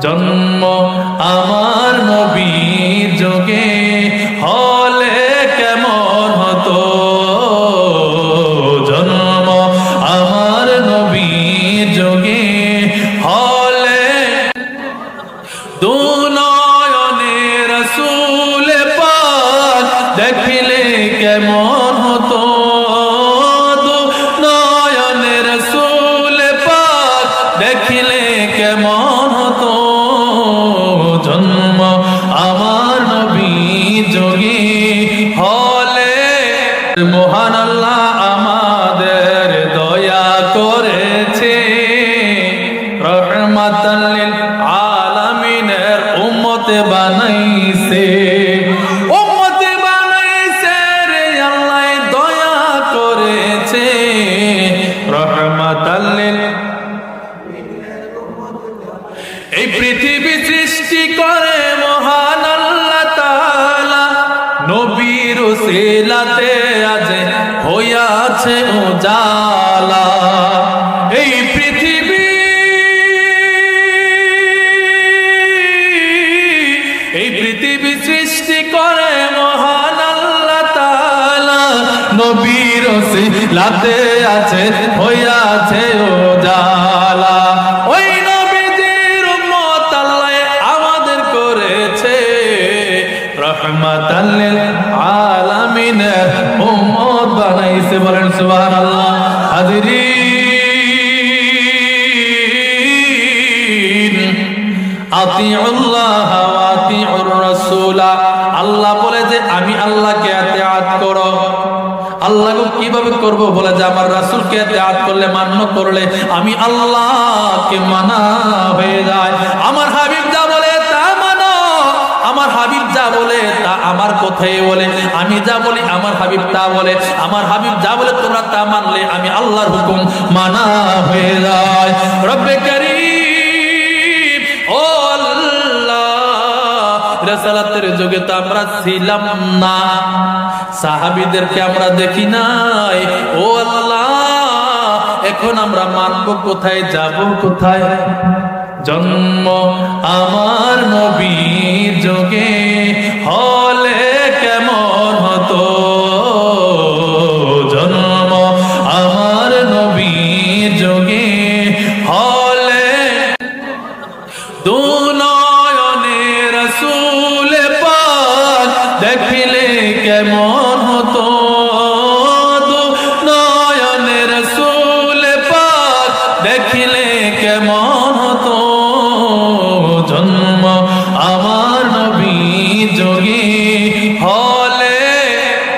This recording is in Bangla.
জন্ম আমার নবীর যোগে হলে কেমন হতো, জন্ম আমার নবীর যোগে হলে দুনয়নে রাসূল পাক দেখিলে কেমন হতো, দুনয়নে রাসূল পাক দেখিলে কেমন হতো, জন্ম আমার নবীর যোগে হলে। মহান আল্লাহ আমাদের দয়া করেছে, রহমাতাল লিল আলামিনের উম্মতে বানাইছে, উম্মতে বানাইছে রে আল্লাহ দয়া করেছে, রহমাতাল লিল। এই পৃথিবী সৃষ্টি করে মহান আল্লাহ তাআলা, নবীর উসিলাতে আজ হইয়াছে উজালা। এই পৃথিবী, এই পৃথিবী সৃষ্টি করে মহান আল্লাহ তাআলা, নবীর উসিলাতে আছে হইয়াছে উজালা। ওই নবীজির উম্মত আল্লাহ আমাদের করেছে, রহমাতাল লিল আলামিনের উম্মত বানাইছে। বলেন সুবহানাল্লাহ। হাজিরিন, আতিউল্লাহ ওয়া আতিউর রাসূল। আল্লাহ বলে যে আমি আল্লাহকে আতিআত করো। আল্লাহকে কিভাবে করব? বলে যে আমার রাসূলকে আতিআত করলে, মান্য করলে আমি আল্লাহকে মানা হয়ে যায়। আমার হাবিব যা বলে তা মানো, আমার হাবিব যা বলে তা আমার কথাই বলে, আমি যা বলি আমার হাবিব তা বলে, আমার হাবিব যা বলে তোমরা তা মানলে আমি আল্লাহর হুকুম মানা হয়ে যায়। রব্বে কারীম, ও আল্লাহ, রিসালাতের যুগে তো আমরা ছিলাম না, সাহাবীদেরকে আমরা দেখি নাই। ও আল্লাহ, এখন আমরা মানব কোথায়, যাব কোথায়? জন্ম আমার নবীর যোগে হলে কেমন হতো, জন্ম আমার নবীর যোগে হলে দুনয়নে রাসূল পাক দেখিলে কেমন হতো, দুনয়নে রাসূল পাক দেখিলে কেমন হতো, জন্ম